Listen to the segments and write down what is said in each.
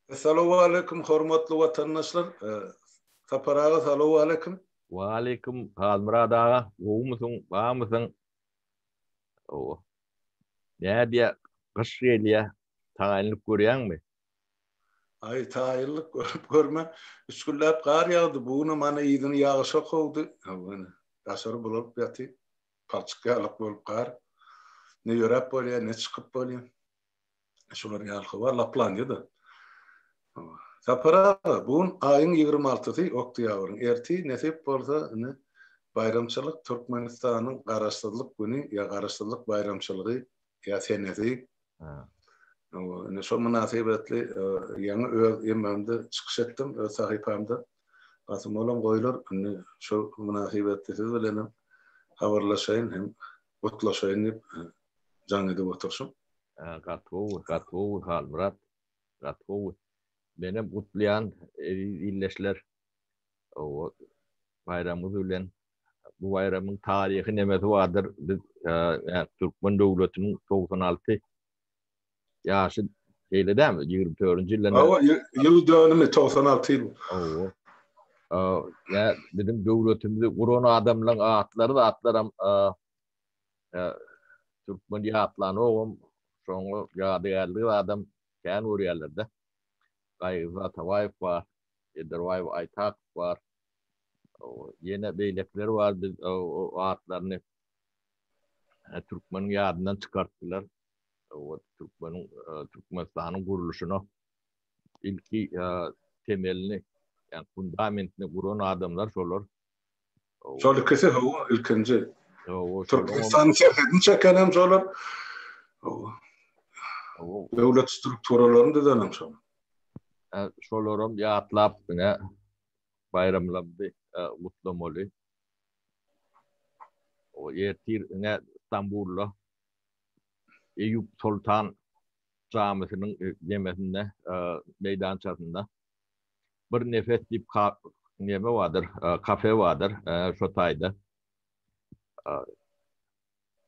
Assalamu alaikum hormatly vatandaşlar. Taparaga assalamu alaikum. Wa alaikum Halmurad ağa. Oğumusun, bağımısın? O. Ne diye kış geliyor? Tayinlik görüyen mi? Ay tayillik görme. Üç günlap kar yağdı. Bugün mana iyidin yağışa kovdu. Aşarı bulup yatı. Palçık yağlık bulup kar. Ne yörep bolya, ne çıkıp bolya. Şular yağlığı var. Laplandı da. Taparaga bugün ayın 26'sı oktyabryň erti nesip bolsa ne bayramçylyk Türkmenistanyň garaşdyrlyk güni ya garaşdyrlyk bayramçylygy ya senesi. Ne şo münasebetli ýa-ni öz ememde çykyş etdim öz sahypamda. Asym bolan goýlar şo münasebetli siz bilen habarlaşaýyn hem gutlaşaýyn diýip jaň edip oturşum. Gatwow Halmurad. Gatwow. Benim kutlayan illeşler o bayramımız bilen bu bayramın tarihi nemeti vardır. Biz Türkmen devletinin 96 yaşı değil değil mi? 24. yılında. Ama yıl dönümü 96 yıl. Ya bizim devletimizi kuran adamların atları da atlarım Türkmen atlarını oğum sonra yadigarlı adam kendi uğrayanlarda. Gayza Tavayf var, Edervay Aytak var, yine beylekler var. Biz o atlarını Türkmen'in yadından çıkarttılar. O Türkmenistan'ın kuruluşunu ilki temelini, yani fundamentini kuran adamlar şolar. Şol kesi hawa ilkinci. Türkmenistan'ın şerhedini çekenem şolar. Devlet strukturalaryny düzenem şolar. Şolaram ýatlap ne bayramlapdy gutlamaly. O ýertir ne İstanbul'da Eyüp Sultan Camisi'nin yemesinde meydançasında bir nefes dip neme vardır, kafe vardır şu tayda.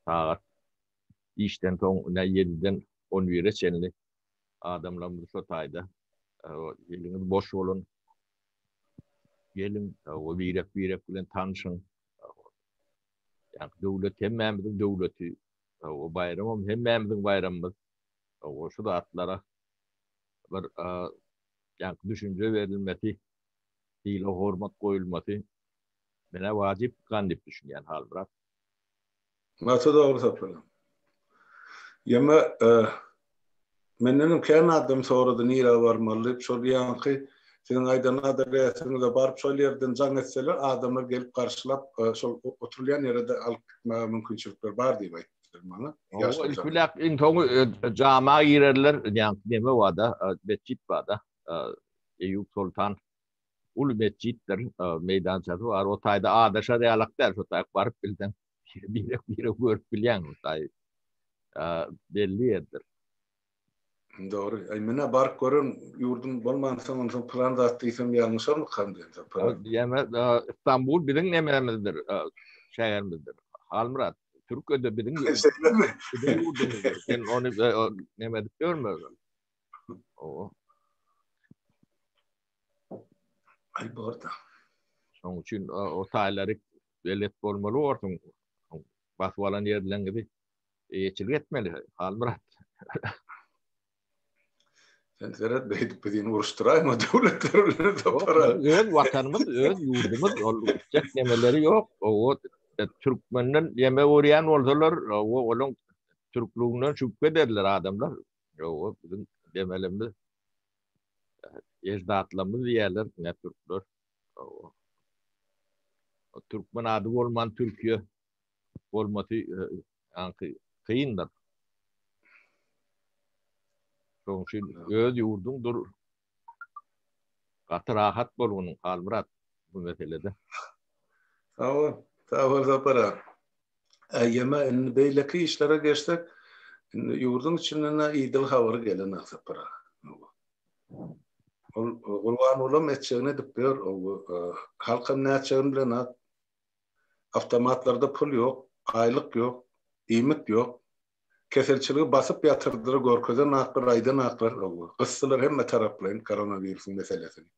Saat işten son ne 7'den 11'e çenli adamlarımız şu tayda. Eliniz boş olun. Gelin o birek bilen tanışın. Yani devlet hemmemizin devleti. O bayramım hemmemizin bayramımız. O şu da atlara bir yani düşünce verilmesi, dile hormat koyulması bana vacip kandip düşünýän Halmurad. Masa doğru saplanam. Yema menden kän adam sorudy nira barmaly, şol ýanky senin aydana da reýetine barıp şol ýerden jaň etseler adamlar gelip karşılap şol oturýan ýerde alma mümkinçilikler bar diýip aýtdylar bana. O ilk intoňy jama girerler, ýa-ni neme wada, mescit wada. Eyüp Sultan ul mescitdir, meydançasy bar. O taýda adaşa reýalaklar, şu taýda barıp bilden bire görüp bilýän o taý. Belli ýerdir. Doğru. Mene bark görün yurdum bolmansa onu planda atdyysam ýalňyş bolmy kandy? Ýa-ni İstanbul biziň nememizdir, şäherimizdir. Halmurad, Türkiýede biziň yurdumuzdur. Sen onu neme edip görmezsin. O. Ay borda. Şoň üçin o taýlary belet bolmaly bolsun. Basyp alan ýerden gibi ýeçilik etmeli Halmurad. Sen seret beýdip biziň uruşduraýma döwletler bilen tapara. Öz watanymyz, öz ýurdumyz, ol çek nemeleri ýok. O Türkmenden ýeme öwrýän bolsalar, olaň türkliginden şüphe ederler adamlar. O biziň demelimiz ejdatlarymyz diýerler, ne türkler. O Türkmen ady bolman Türkiýe bolmasy kyndyr. Şoň üçin öz ýurdumdur. Gaty rahat bolgunyň Halmurad bu meselede. Sağ ol tapara. Aýama beýleki işlere geçsek, ýurdun içinden idil habar gelen tapara. Gulwan ulam etçegine dip ber, halkym näçegin bilen avtomatlarda pul ýok, aýlyk ýok, iýmit ýok. keselçiligi basyp ýatyrdylar gorkaza naklar aýda naklar gyssylar hemme taraplayın koronawirusyň meselesini.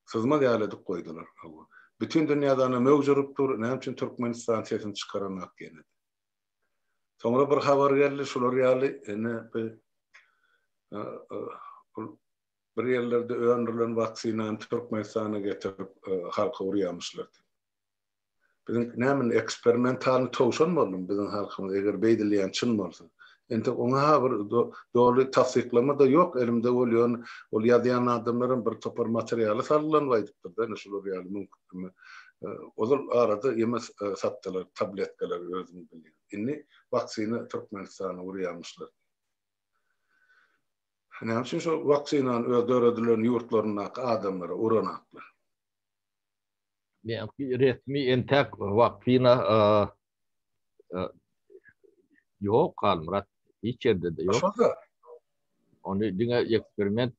Sızma ýalydyk goýdular. Bütün dünýäde ana möwjurupdyr, näme üçin Türkmenistan sesini çykaramak gene. Sonra bir habar geldi, şular ýaly bir yerlerde öňdirilen waksinany Türkmenistana getirip halka urýarmyşlar. Bizim näme eksperimental towşan boldum bizim halkymyz eger beýdilýän çyn bolsa. Ente ona bir dogry tasdiklama da ýok, elimde bolýan ol ýazýan adamlaryň bir topar materialy salylan waýdypdyr da şular ýaly mümkin. Ozal arada yemes satdylar, tabletkalar özüm bilýän. Inni waksina Türkmenistana urýarmyşlar. Näme üçin şu waksinany öldüredilen ýurtlaryna adamlara uranaklar. Resmi entek vaksina yok kalmırat. Hiç yerde de yok. Onu diňe eksperiment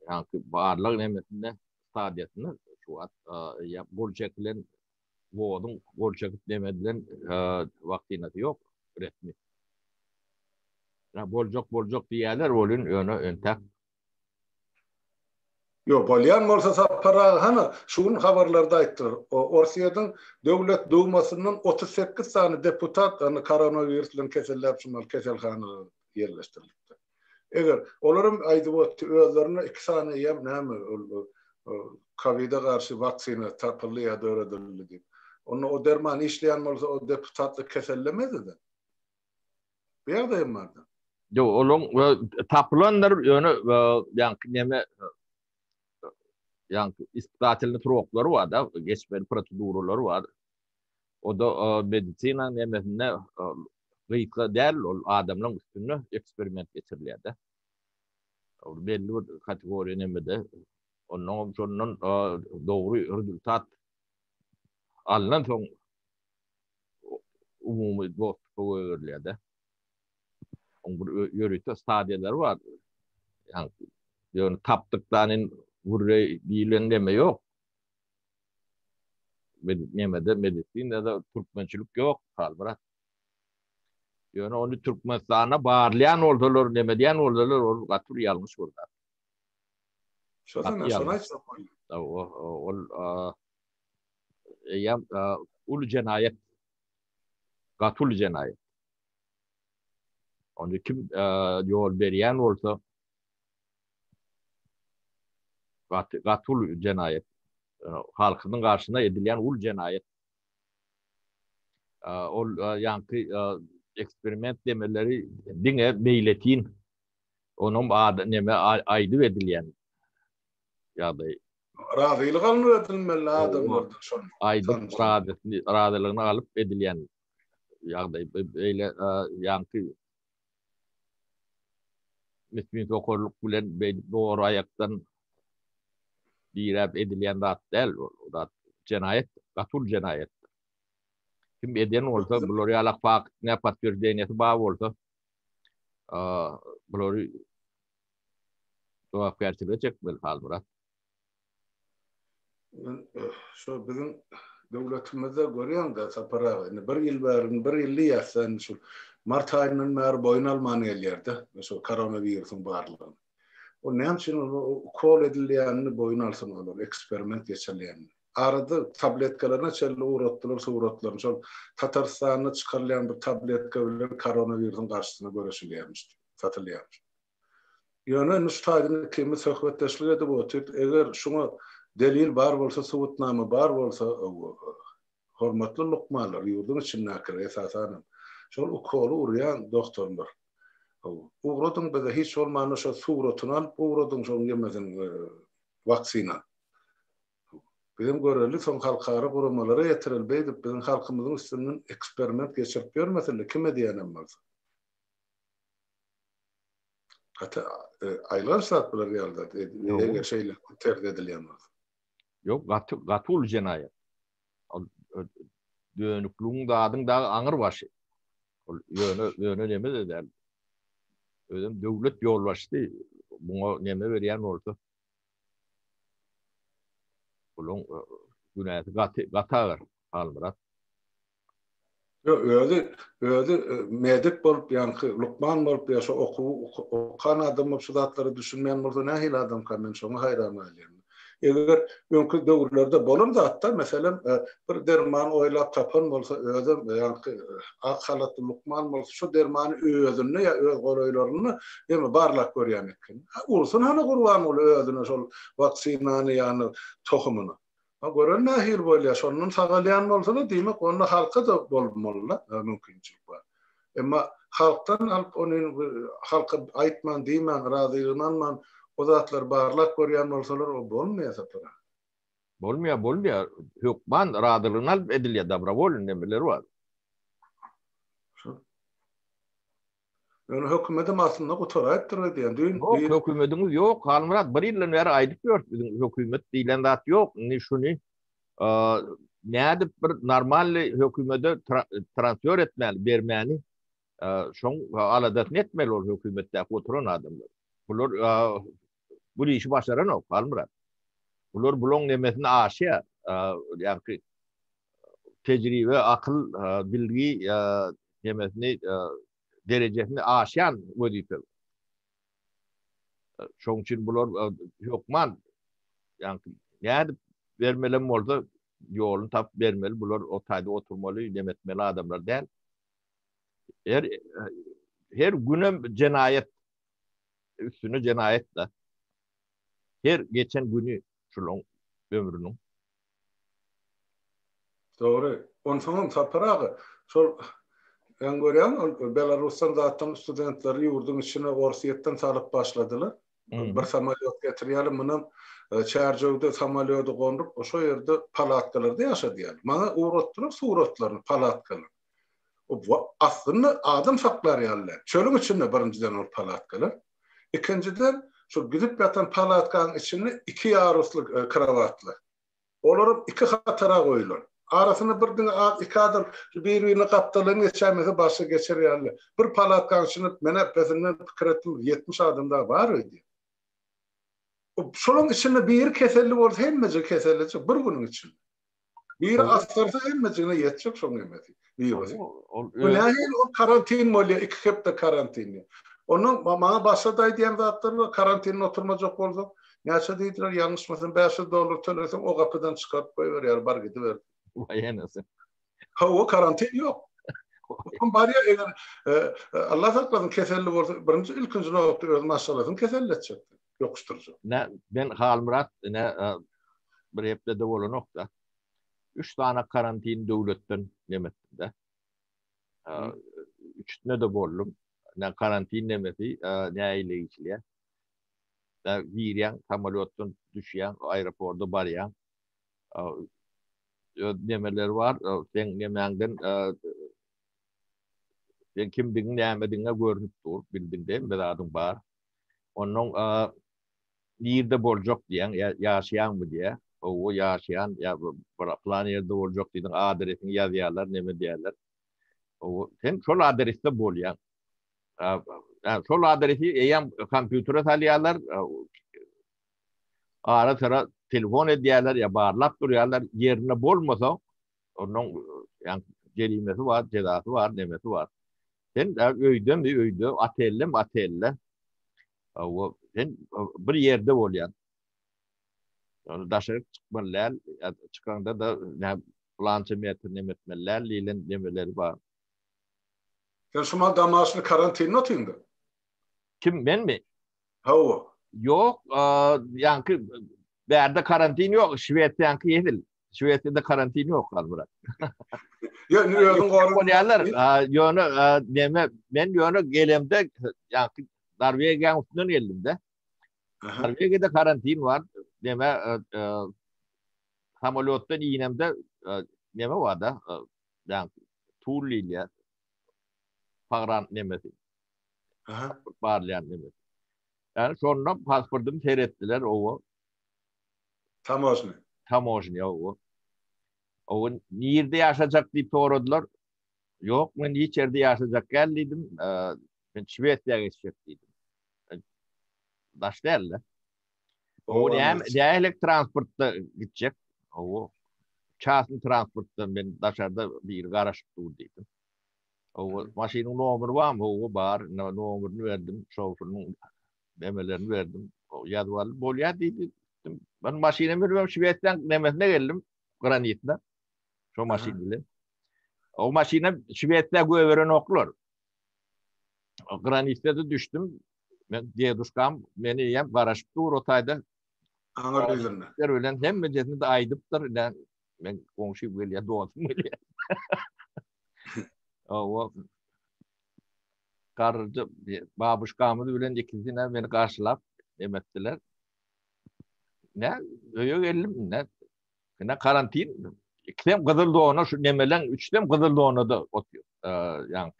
yani barlyk nemesinde stadiýasyny şu at boljaklen wodun boljak demedilen vaksinasy yok resmi. Boljak diýerler bolun öňe entek. Yo, bolýan bolsa sapara hana şuň habarlarda aýtdylar. Orsiýadyň döwlet dumasynyň 38 sany deputat any koronavirus bilen keselläpşmal keselhanada ýerleşdirildi. Eger olaryň aýdyp özlerine 2 sany ýem näme Covid-a garşy waksina tapylýa döredildi. Onu o derman işleýän bolsa o deputatly kesellemedi-de. Bu ýagdaý bardy. Yo, olum tapylanlar ýöne ýa-ni näme yani ispatylny proklary var da, geçmeli proseduralary var. O da medisina nemesinde gıykla däl ol adamlaryň üstünde eksperiment geçirilýär. O belli bir kategoriýa nemede onun şondan dogry rezultat alynan soň umumy dostluk öýürlýär. On bir ýörüte stadiýalar var. Yani tapdyklarynyn buraya diýilen deme ýok. Nemede medisina da türkmençilik ýok halbara. Ýöne onu Türkmenistana barlayan oldular, neme diýen oldular, ol gatyr ýalňyş boldy. Şoňa aýtsak ol ul jenayet, gatul jenayet. Onu kim ýol berýän bolsa gatul jenayet. Halkynyň garşyna edilýän ul jenayet. Ol ýanky eksperiment demeleri diňe beýletin. Onuň neme aýdy edilýän ýagdaý. Razylyk alınıp edilmeli adamlardan şol. Aýdy razylygyny alyp edilýän ýagdaý. Beýle ýanky mesmin sokorluk bilen doğru ayaktan dirap edilýän zat däl, o da jenayet, gatul jenayet. Kim eden bolsa, bular ýalak fakt ne patwirdenýeti bar bolsa, bular tawakkalçylyga çekmeli halbara. Şu bizim döwletimizde görýän da sapara, bir ýyl bärin, bir ýylly ýaşsan şu mart aýynyň bäri boyun almany gelýärdi, şu koronawirusyň barlygyny. O näme üçin kol edilýänini boyun alsam bolar, eksperiment geçirilýän. Arada tabletkalarına çelle uğrattılar, suratlarını. Şol Tatarstan'a çıkarılan bir tabletka bilen koronavirusun karşısına görüşülýärmiş, satylýarmış. Ýöne nuştaýdyny kimi söhbetdeşlik edip oturup, eger şuna delil bar bolsa, subutnama bar bolsa, hormatly lukmalar ýurdun içine akir esasan. Şol kolu urýan doktorlar. Uğradın bize hiç olmayan şu suratını alıp, uğradın şol yemezin vaksina. Bizim göreli son halkara kurumlara yetirilbeydi. Bizim halkımızın üstünden eksperiment geçirip görmeseli. Kime diyenem varsa? Hatta aylar saat bile realda. Eğer şeyle terk edilyen varsa. Yok, gatul jenayet. Dönüklüğün dağdın dağı anır başı. Yönü neme de der. Ödüm devlet yol baştı. Buna neme veriyen oldu. Bunun günahı gatağır halmırat. Öde medik bolup ýa-ni Lukman bolup ýa-şo okuwan adam şu zatları düşünmeýän bolsa nähili adam kan men şoňa hayran bolýan. Eger öňkü döwürlerde bolan zatda meselem bir derman oýlap tapan bolsa özüm ýa-ni ak halatly Lukman bolsa şu dermany özüne ýa öz golaýlaryny ýa barlak görýän eken. Ursun hany gurban bol özüne şol vaksinany ýa-ni tohumyny. Gören nähil bolýar, şonun sagalýan bolsa da diýmek onu halka da bolmaly, mümkinçilik bar. Emma halktan alıp onu halka aýtman, diýmän, razylygynman o zatlar barlak görýän bolsalar o bolmaýar. Bolmaýar. Hökman razylygyny alyp edilýär, dobrovolny nemeleri bar. Yani hökümetim aslında otorat diýen diýen. Yok, hökümetimiz yok. Halmyrat bir ýyldan beri aýdyp ýör. Bizim hökümet diýilen zat yok. Ni şuny näde bir normal hökümete transfer etmeli, bermäni. Şoň aladatny etmeli ol hökümetde oturan adamlar. Bular bu işi başaran ok, Halmyrat. Bular buloň nemesini aşýar. Ýa-ni tejribe, akyl, bilgi nemesini derejesini aşyan wözife. Şoň üçin bular hökman ýa-ni näde bermelen bolsa ýoluny tap bermeli, bular o taýda oturmaly, demetmeli adamlar däl. Her güne cenayet üstüne cenayet da. Her geçen günü şuloň ömrüniň. Doğru. Onsoň taparagy şol ben görýän Belarusdan zatdan studentleri ýurdun içine gorsiýetden salyp başladylar. Bir samolyot getirýärler, munyň çärjegde samolyoty gondurup oşo ýerde palatkalarda ýaşadýar. Maňa uğratdylar suratlaryny palatkalar. O aslında adam saklary ýalylar. Çölüň içinde birinciden ol palatkalar. İkinciden şu gidip ýatan palatkanyň içinde iki ýarusly kravatlar. Olary iki hatara goýular. Arasına bir iki adam birbirine kaptalarını geçemese başa geçer yerler. Bir palatkan şunu menepesinden fikir ettim 70 adam daha var idi. Şunun içinde bir keselli olsa hemmece keselli bir günün içinde. Bir astarsa hemmecine yetecek şunu yemedi. O karantin molya iki hepte karantin. Onun bana başladaydı diyen zatlarla karantinin oturmacak oldu. Neyse dediler yanlış mısın $5 tölersem o kapıdan çıkartıp koyuver yer bar gidiver. Vay nasıl? O karantin yok. Bari eğer Allah saklasın keselli olsa birinci ilkinci nokta öz maşallasın keselli edecekti. Yokuşturucu. Ben Halmyrat bir hepde de bolan nokta. 3 tane karantin döwletden nemetde. 3'üne de boldum. Ne karantin nemeti näile içliýär. Girýän samolyotdan düşýän aeroportda barýan nemeler var. Sen nemäňden sen kimdiň nämediňe görünüp dur, bildiňde bir adam bar. Onuň ýerde boljak diýen ýaşaýan bu diýe. O ýaşaýan ýa plan ýerde boljak diýen adresini ýazýarlar, neme diýerler. O sen şol adresde bolýan. Şol adresi eýem kompýutere salýarlar. Ara sıra telefon edýärler ýa barlap durýarlar, ýerine bolmasa onuň ýa gerimesi var, cezasy var, nemesi var. Sen öýde atelle. O sen bir ýerde bolýan. Onu daşaryp çykmalar, çykanda da plança metr nemetmeler, lilen nemeleri var. Sen şuma damaşyny karantinine atýyndy. Kim, ben mi? O. Yok, yankı berde karantin yok. Şiwetde yankı yedil. Şiwetde karantin yok Halmyrat. Ya nirýäden gorýarlar. Ýöne neme men ýöne gelemde yankı Norwegiýa üstünden geldim-de. Norwegiýada karantin var. Neme samolyotdan inemde neme var da yankı turliýär. Pagran nemesi. Barlayan nemesi. Yani sonra pasportumu seyrettiler o. Tamojny o. O nerede yaşayacak diye soradılar. Yok ben hiç yerde yaşayacak geldim. Ben Şveç'e geçecektim. Daşlarla. O ne transportta gidecek. O çağın transporttan ben dışarıda bir garaj durdum. O maşinin nomeri var mı? O bar. Nomerini verdim. Şoförünün demelerini verdim. O yazılı bolya dedi. Ben maşinemi vermem. Şivetten nemesine geldim. Granit'ten. Şu maşin bile. O maşine Şivet'te göveren oklar. Granit'te de düştüm. Ben diye duşkam beni yem garaşıp dur otayda. Angarıylarına. Öyle hem meclisinde de aydıptır. Ben komşu böyle doğdum böyle. O karıcı babuşkamı öyle ikisine beni karşılap demettiler. Ne? Öyle geldim ne? Ne karantin. İkisem Kızıldoğan'a şu nemelen üçtem Kızıldoğan'a da otuyor. Yani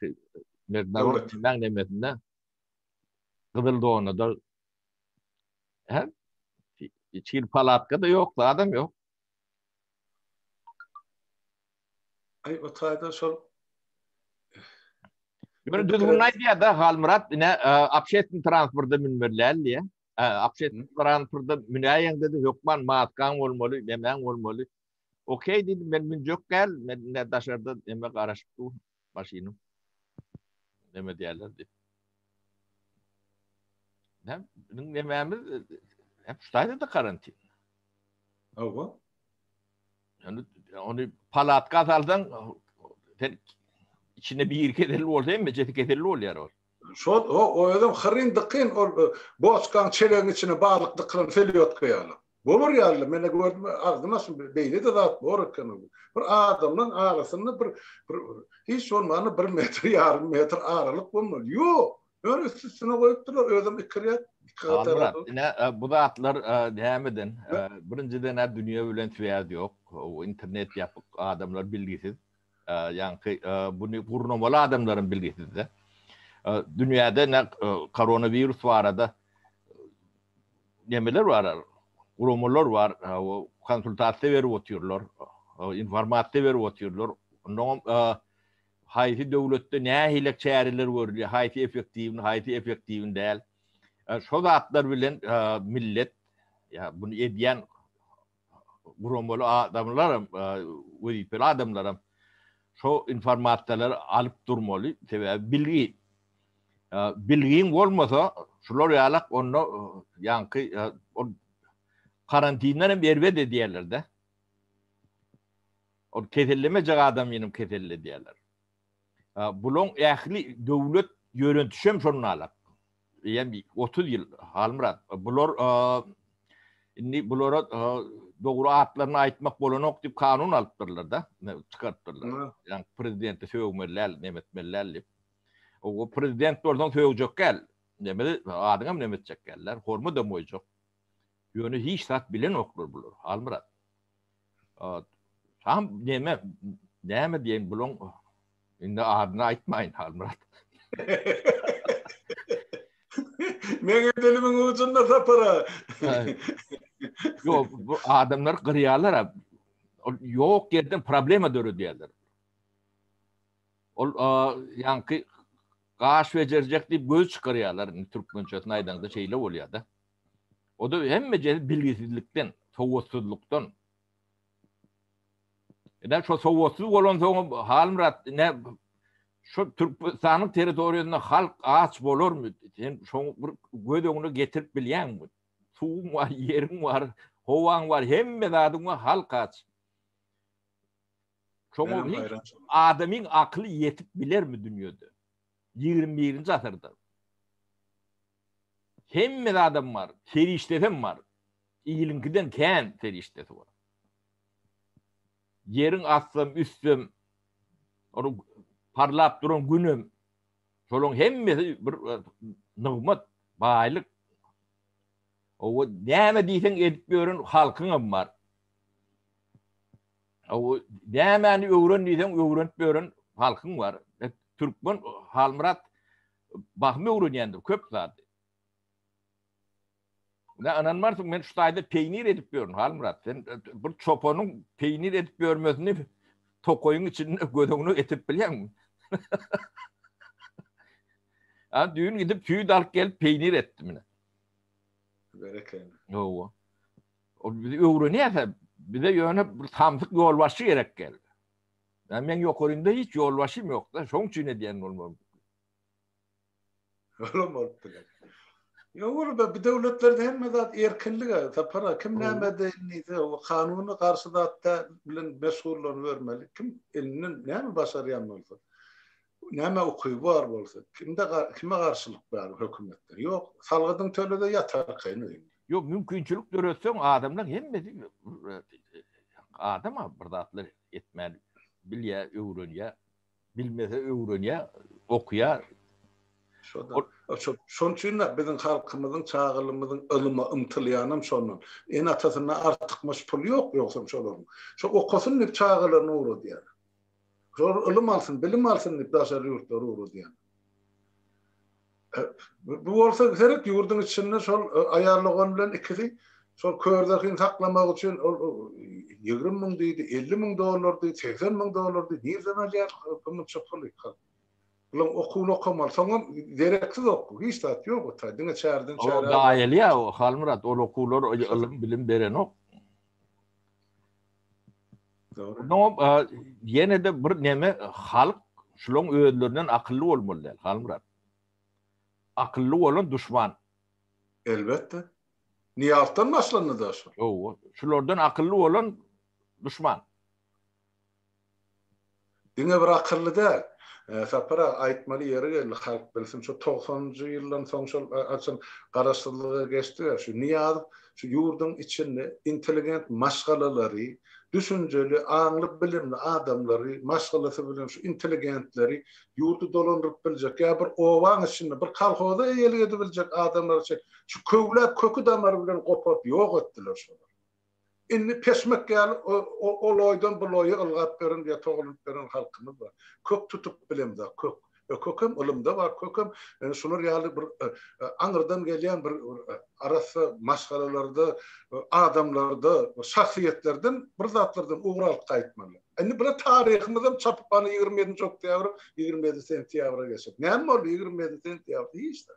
Devlet. ben nemetinde Kızıldoğan'a da hem çil palatka da yok, adam yok. Ay otayda sol. Böyle düzgünlay diye de Halmurat ne apşetin transporda münverler diye. Apşetin transporda münayen dedi yokman maatkan olmalı, demen olmalı. Okey dedim ben yok gel. Ben ne dışarıda demek araştırdı maşinum. Deme diyorlardı. Ne? Benim dememiz hep şuradaydı da karantin. Ava. Yani onu palatka saldan içine bir irkedelli ol değil mi? Cetikedelli ol yer o. Şol o adam xarin dıkın o boşkan çeleğin içine bağlık dıklan feliyot koyalım. Bolur yalla mene gördüm ağzıma beyni de zat bor kanı. Bir adamın arasında bir hiç olmayanı 1 metre yarım metre aralık bulmalı. Yo. Öyle üstüne koyup duruyor. Ödem ikriyat. Murat, bu da atlar devam edin. Birinciden dünya ölen tüyerdi yok. O internet yapıp adamlar bilgisiz. Yani bunu kurnomalı adamların bilgisiz de. Dünyada ne koronavirüs var da nemeler var, kurumlar var, o konsultasyon verip oturuyorlar, informasyon verip oturuyorlar. Hayti devlette ne hilek çareler görülüyor, hayti efektivin değil. Şu zatlar bilen millet, ya bunu ediyen kurumlu adamlarım, vazifeli adamlarım, şu informasyonları alıp durmalı, bilgi. Bilgin olmasa şular yalak onu yankı karantinanın berbe de diyorlar da. O kesellemeyecek adam benim keselle diyorlar. Bulon ehli devlet yönetişim şunun alak. Yani 30 yıl Halmurat. Bulara doğru atlarını aytmak bolanok deyip kanun alıptırlar da. Çıkarttırlar. Yani prezidenti sövmeler, nemetmeler. O prezident oradan söyleyecek gel. Demedi, adına mı demetecek geller. Hormu da moyacak. Yönü hiç sat bilen okur bulur. Halmurat. Tam neme diyen bulun. Şimdi adına aytmayın Halmurat. Menge dilimin ucunda tapara. Yok, bu adamlar kırıyorlar. Yok yerden probleme dörü diyorlar. Yani kaş verecek deyip göz çıkarıyorlar. Türk münçesine aydan da şeyle oluyor da. O da hem meceli bilgisizlikten, soğutsuzluktan. Ne şu soğutsuz olan sonra Halmurat ne şu Türkistan'ın teritoriyasında halk ağaç olur mu? Sen şu gödüğünü getirip bilen mi? Suğun var, yerin var, hovan var, hem adın var halk ağaç. Şu adamın aklı yetip bilir mi dünyada? 21. asırda. Hem adam var, ferişteden var. İyilinkinden kendi feriştesi var. Yerin aslım, üstüm, onu parlap duran günüm, solun hemmesi bir nıgmat, baylık. O neyme diysen edip görün halkın var. O neyme öğren diysen öğrenip görün halkın var. Türkmen Halmurat bakmı öğrenyendir, köp zaten. Ne ananmarsın ben şu sayede peynir edip görün Halmurat. Sen bir çopanın peynir edip görmesini tokoyun içine gödüğünü etip biliyor musun? Ha, düğün gidip tüyü dalıp gelip peynir ettim yine. Berekeni. O bizi öğreniyorsa bize yöne bir tamsık yol başı gerek geldi. Men yokurunda hiç yolbaşım yok da. Şoň üçin diýen bolmam. Olam bolupdylar. Ýa bir döwletlerde hemme zat erkinligi, tapara kim näme diýdi, o kanuny garşy zatda bilen mesullygy bermeli. Kim elinin näme başarýan bolsa, näme okuy bar bolsa, kime garşylyk bar hökümetler. Ýok, salgydyň tölede ýatar kyny. Yok mümkünçülük döretsen adamlar hemmesi adama bir zatlar etmeli. Bilýä, öwrenýä, bilmese öwrenýä, okuýa. Şoň üçin biziň halkymyzyň, çağılymyzyň ilyma ymtylýanam şondan. En atasyna artyk pul ýok, ýoksa şolaryň. Şo okasyn dip çağılaryny uğra diýär. Şol ilim alsyn, bilim alsyn dip daşary ýurtlara uğra diýär. Bu bolsa gerek ýurdun içinde şol aýarlagan bilen ikisi şol kördekin saklamak üçin 20.000 diýdi, 50.000 dollar diýdi, 80.000 dollar diýdi. Nerden alýar bu çok pul? Ulan okuwny okamal, soňra gereksiz oku, hiç tat ýok o ta. Diňe çärden çärä. O gaýely ýa, o Halmurat, ol okuwlar ilim bilim beren ok. Doğru. No, ýene de bir näme halk şularyň özlerinden akylly bolmaly, Halmurat. Akıllı bolan düşman. Elbette. Niyattan başlandı da şu. O, şulardan akıllı bolan düşman. Diňe bir akıllı däl. Sapara aýtmaly ýeri geldi, halk bilsin şu 90-njy ýyldan soň şol açyn garaşdyrlyga geçdi. Şu niyat, şu ýurdun içinde intelligent maşgalalary, düşünjeli, aňly bilimli adamlary, maşgalasy bilen şu intelligentleri ýurdu dolandyryp biljek. Ya bir owaň içinde, bir kalhoza eýeli edip biljek adamlar üçin şu köwlek kökü damary bilen gopap ýok etdiler şolar. Inni pesmek gel o loýdan bu loýy ılgap beren diýe togulyp beren halkymyz bar. Kök tutup bilemde, kök. Kökem ulumda bar, kökem şular ýaly bir aňyrdan gelýän bir arasy maşgalalarda, adamlarda, şahsiýetlerden bir zatlardan ugralyp gaýtmaly. Indi bir taryhymyzdan çapyp bana 27 oktyabr, 27 sentýabra geçip. Näme boldy 27 sentýabr diýişdi.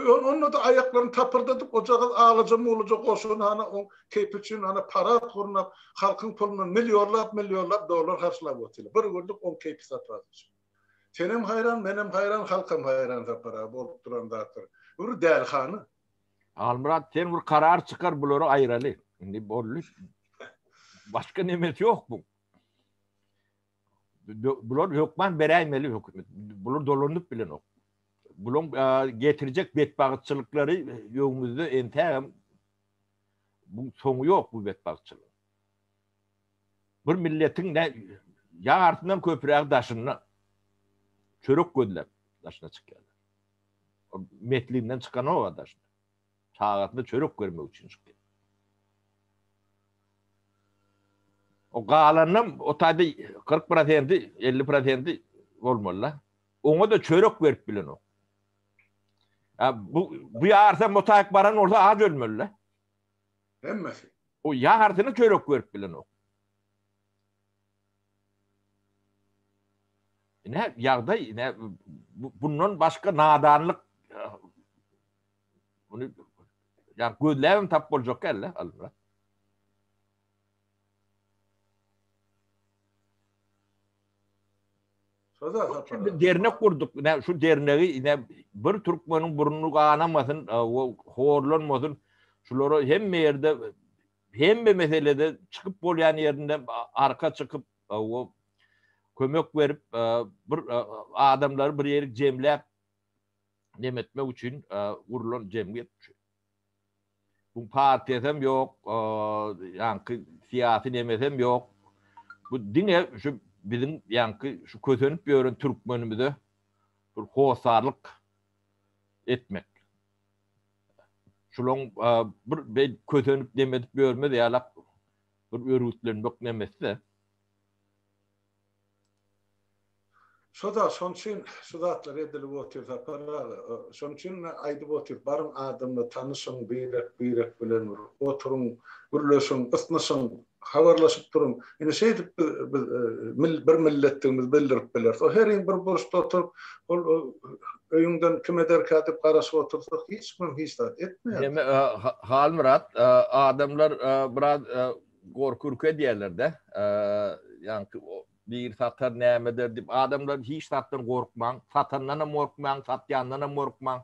Onu da ayaklarını tapırdadıp ocağa ağlıca muğluca koşun hana on keypiçin hana para kurunap halkın pulundan milyonlap dolar harçlap otuyla. Bir gördük on keypi satvadır. Senem hayran, menem hayran, halkım hayran da para bolup duran dağıtır. Uru değerli hanı. Almurat sen bir karar çıkar buları ayralı. Şimdi bollu. Başka nimet yok bu. Bular hükman bereymeli hükümet. Bular dolanıp bilen ok. Bulun getirecek bedbahtçılıkları yolumuzda ente bu sonu yok bu bedbahtçılık. Bir milletin ne ya artından köprüye daşını çörük gödüler daşına çıkıyorlar. O metliğinden çıkan o daşına. Çağatında çörük görmek için çıkıyor. O galanım o tadı 40%, 50% olmalı. Ona da çörük verip bilen o. Ya bu yağarsa motak baran orada ağaç ölmeli. Hemmesi. O yağartını çörük verip bilen o. Ne yağda ne bunun başka nadanlık bunu yani gözlevim tap bolacak elle alır. Dernek kurduk. Ne şu derneği ne bir Türkmenin burnunu kanamasın, o horlanmasın. Şuları hem yerde hem bir meselede çıkıp bolyan yerinde arka çıkıp o kömek verip bir adamları bir yere cemlep demetmek için kurulan cemiyet. Bu partiyem yok, yani siyasi demesem yok. Bu dine şu bizim yankı şu kötönüp görün Türkmenimize bir hosarlık etmek. Şulon bir kötönüp demedip görmedi ya bir örgütlerin yok demesi. Şoň üçin şudatlar edilip otursa para, şoň üçin aýdyp oturup barın adamla tanışyň, beýrek bilen oturun, gürleşiň, ysnaşyň, habarlaşyp durun. Ine şeýdip bir milletimiz bildirip biler. O her bir boşda oturup öýüňden kime derkä diýip garaşyp otursak hiç kim hiç tat etmeýär. Halmurat adamlar biraz gorkurke diýerler de. Yani bir satar nämedir dip adamlar hiç satdan gorkmaň, satandan hem gorkmaň, satýandan hem gorkmaň.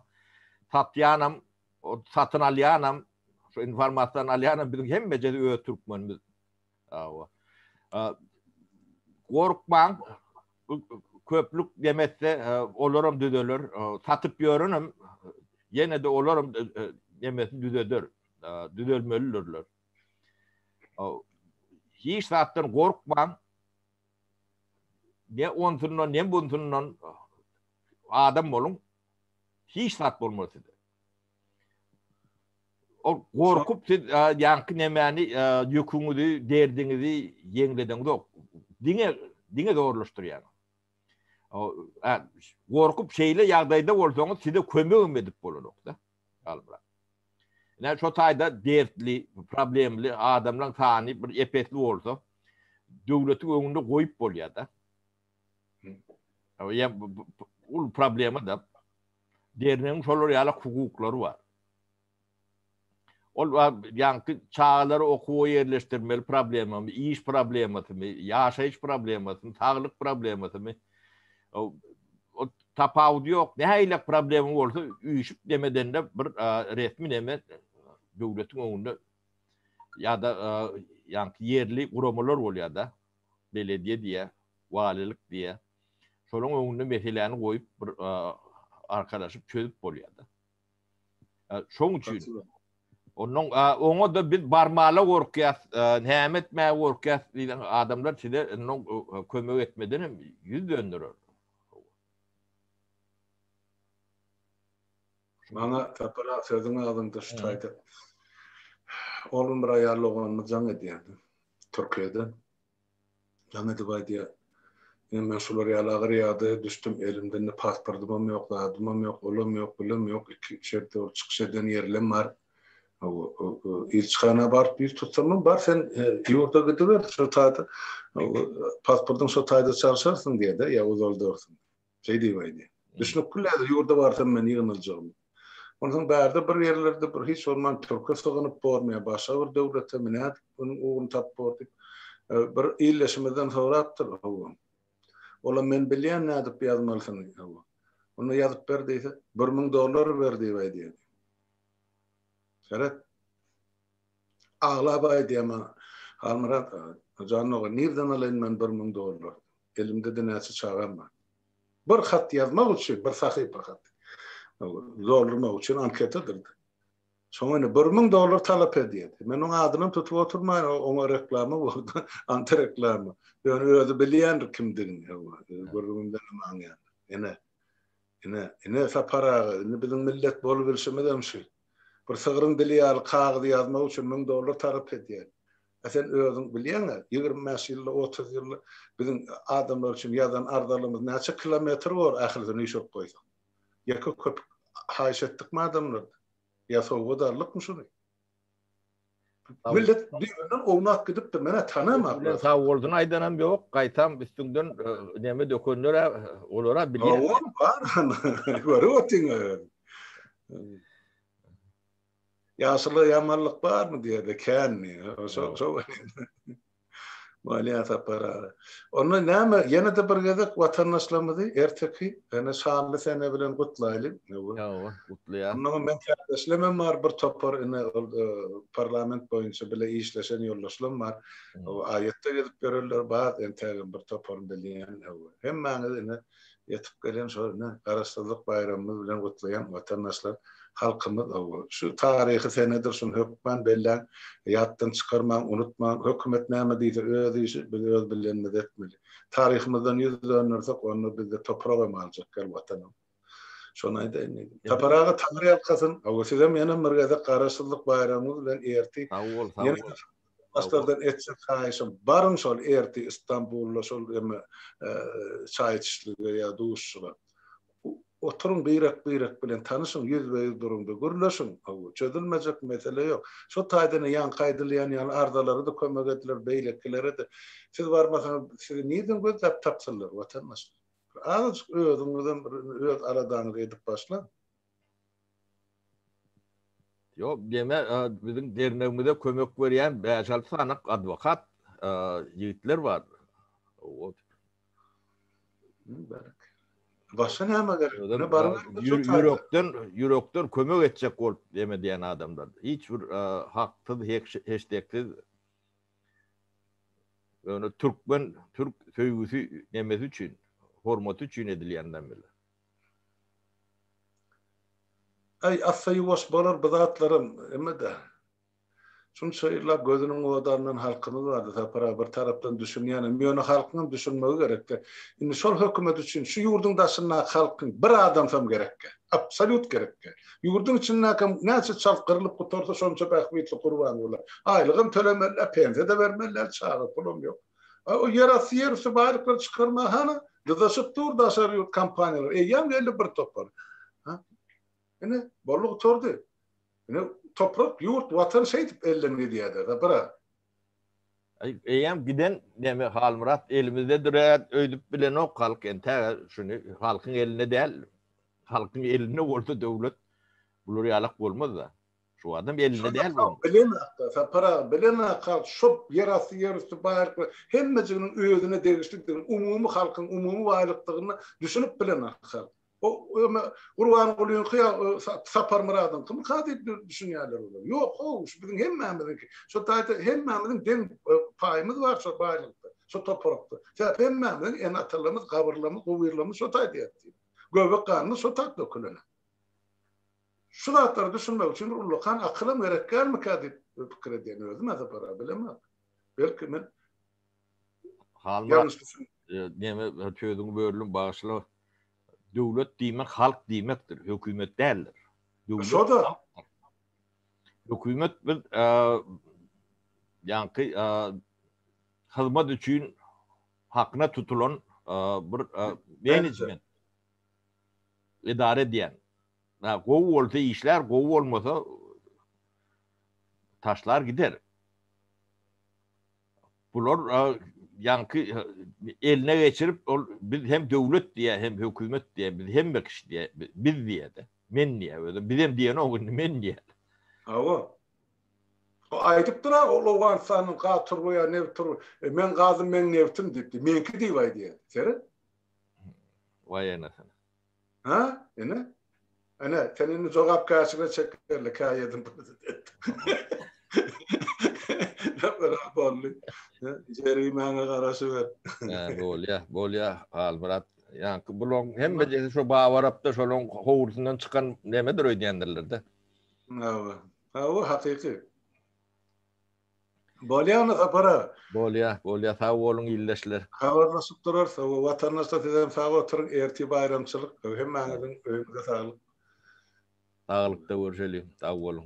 Satýanam, o satyn alýanam, şu informasiýan alýanam bizim hemme jeri ötürkmen biz. Gorkmaň, köplük demetse olaram düzeler, satyp ýörenem, ýene de olaram demesi düzeler, düzelmelidirler. Hiç satdan gorkmaň, ne onsundan ne bunsundan adam bolun, hiç sat bolmasy. O gorkup siz ýanky nemäni ýüküňizi, derdiňizi ýeňleden zok. Diňe zorlaşdyrýar. Gorkup şeýle ýagdaýda bolsaňyz size kömegim edip bolanok da. Albyra. Näme şo taýda dertli, problemli adamlaryň sany bir epetli bolsa, döwleti öňünde goýup bolýar da. Ya ul problemi da derinin şolar ýaly hukuklary bar. Ol ýanky çağları okuwy ýerleşdirmeli problemimi, iş problemimi, ýaşaýyş problemimi, saglyk problemimi. O tapawdy ýok. Nähile problemi bolsa üýüşüp demeden de bir resmi neme döwletiň öňünde ýa-da ýanky ýerli guramalar bolýar da. Belediýe diýe, walilik diýe. Şolaryň öňünde meseleni goýup bir arkadaşyp çözüp bolýar da. Şoň üçin oňa da bir barmala gorkýas, nämetme gorkýas diýen adamlar size kömek etmeden hem ýüz döndürer. Bana tapara sözüňe alındı şu taýda. Oğlum bir ayarlığını can ediyordu. Türkiye'de. Can edip aydiya. Men şuları yalağır yadı. Düştüm elimden ne pasportum yok, adım yok, oğlum yok, bilum yok. İki şerde çıkış eden yerlem var. İlçixana barıp bir tutamam var. Sen yurda gidiver şu taýda. Pasportun şu taýda çalışarsın diye de ya uzaldırsın. Şey diýip aydiya. Düşünüp kullädi yurda barsam men ýygnyljagymy. Ondan bärde bir yerlerde bir hiç olman Türkiye sığınıp bormaya başa bir devlete minat onu tap bordy. Bir illeşmeden sonra aptyr. Ola men bilýän nädip ýazmalysyn. Onu ýazyp berdiýse $1000 berdi diýdi. Şerat. Ağlap aýdýama. Halmırat janyňy nirden alayn men $1000. Elimde de näçe çağam bar. Bir hat ýazmak üçin bir sahypa hat. Zorlamak için anket edildi. Sonra $1000 talep edildi. Men onun adını tutup oturmayın, ona reklamı oldu, anti reklamı. Yani öyle bilýän kimdirin. $1000'den maňa. Ene sapara, bizim millet bol bilşemeden şey. Bir sığırın dili ýaly kağıdy ýazmak üçin $1000 talep edildi. Sen özüň bilýän, 25 ýyl, 30 ýyl bizim adamlar üçin ýazan ardalymyz näçe kilometr bar ähliden ýeşip goýsak. Ýa-da köp haýş etdik mi adamlar? Ya soğudarlık mı şunu? Millet diýenden ownak gidip de mene tanamak. Sağ boldun aýdanam ýok, gaýtam üstünden näme dökenlere olara bilýär. O var. Görüyorsun. Ýaşyly ýamanlyk barmy diýdi, känni. So Maliyata para. Onu näme ýene de bir gezek watandaşlarymyzy erteki ene şanly sene bilen gutlaýly. Ýa, gutlaýar. Onu men täslemem bar bir topar ene parlament boýunça bile işleşen ýollaşlym bar. O aýetde gezip görürler bad entägin bir topar bilýän. Hemmäňiz ene ýetip gelen şonu garaşsyzlyk bayramymyz bilen gutlaýan watandaşlar halkymyz şu tarihi senedir şunu hökmen bellen ýatdan çykarmaň, unutmaň, hökümet näme diýse öz bilenini etmeli. Tarihimizden ýüz dönersek onu bizde toprağa maljak gel watanam. Şonu aýdaýyn. Toprağa tamir ýalkasyn, awsydam ýene bir gezek garaşsyzlyk bayramymyz bilen erti. Aslardan etsek haýşym barın şol erti İstanbul'la şol çaý içişlige ýa duşşylar. Oturun beyrak bilen tanışın, yüz durumda gürleşin. Çözülmeyecek mesele yok. Şu taýdany yan kaydylýan yan ardalary da kömek etdiler, beýleklere de. Siz barmasaňyz, sizi niýeden gözläp tapsylar watandaş? Az özüňizden öz aradaňyzy edip başla. Yok, deme bizim dernegimizde kömek berýän 5-6 sanak adwokat ýigitler bar. Başka näme gerek? Ne barlar? Yürekten kömek etjek bolup demediýän adamlar. Hiç bir haksyz, heçdeksiz öňe Türk söýgüsü nemesi üçin, hormaty üçin edilýänden bile. Ay asayı boş bolar bizatlarım emede. Şunça ýyllar gözüniň odarından halkymyz bardy. Tapara bir tarapdan düşünýän, meňe halkyň düşünmegi gerekdi. Indi şol hökümet üçin şu ýurduň daşyna halkyň bir adam hem gerekdi. Absolut gerekdi. Ýurduň içinde näçe çalkyrylyp gutarsa şonça bähbitli gurban bolar. Aýlygym tölemeler, pense de bermeler, çağı pulum ýok. O ýerasy ýerse baýryklar çykarma hana, gyzaşyp dur daşary ýurt kampaniýalar. Eýýam geldi bir topar. Ha? Ene boluk tordy. Ene toprak, yurt, vatan şeytip ellerine diýerler da bira. Eýem giden näme Halmurat elimizde durat öýdüp bilen ok halk ente şunu halkyň eline däl. Halkyň eline bolsa döwlet bular ýalyk bolmaz da. Şu adam eline däl bu. Bilen akda, para bilen akal şop ýerasy ýerüstü baýryklar hemmejiniň özüne degişlikdigini, umumy halkyň umumy baýlykdygyny düşünüp bilen akal. O Urwan golýan kıya sapar muradyň kim hadi düşünýärler olar. Ýok, o bizim hemmämizinki. Şo taýda hemmämiziň den paýymyz bar şo baýlykda. Şo toprakda. Şo hemmämiziň en atalymyz, gabrlarymyz, gowirlarymyz şo taýda ýetdi. Göbek ganyny şo taýda dökülene. Şu zatları düşünmek üçin ullukan akylym gerekkämi kadip pikir edýän özüm asa para bilemem. Belki men Halmurat näme töýdüň böwrülüň başly döwlet diýmek halk diýmekdir, hökümet däldir. Şoda Hökümet bir ýanky hyzmat üçin hakyna tutulan bir menejment idare edýän. Gowy bolsa işler, gowy bolmasa taşlar gider. Bular ýanky eline geçirip biz hem döwlet diye hem hökümet diye biz hem bir kişi diye biz diye de men diye bizim diýen o men diye. Awa. O aýdyp dura olugan sanyň gatyr goýa nevtur. Men gazym men nevtim diýdi. Menki diýip diýdi. Sere? Vay anasını. Ha? Ene? Ana senin jogap karşına çekerle kaýadyň. Bolly. Jerimäňe garaşy ber. Bolýa Halmurat. Ýa bulan hemme şo bawarapda şolun howursundan çykan nämedir öýdýändirler-de. Hawa hakyky. Bolýany apara. Bolýa sag boluň illeşler. Habarlaşyp durar, watandaşlar sizden sag oturuň erti bayramçylyk hemmäňiziň öýüňize saglyk. Sağlıkda görüşelim. Sağ olun.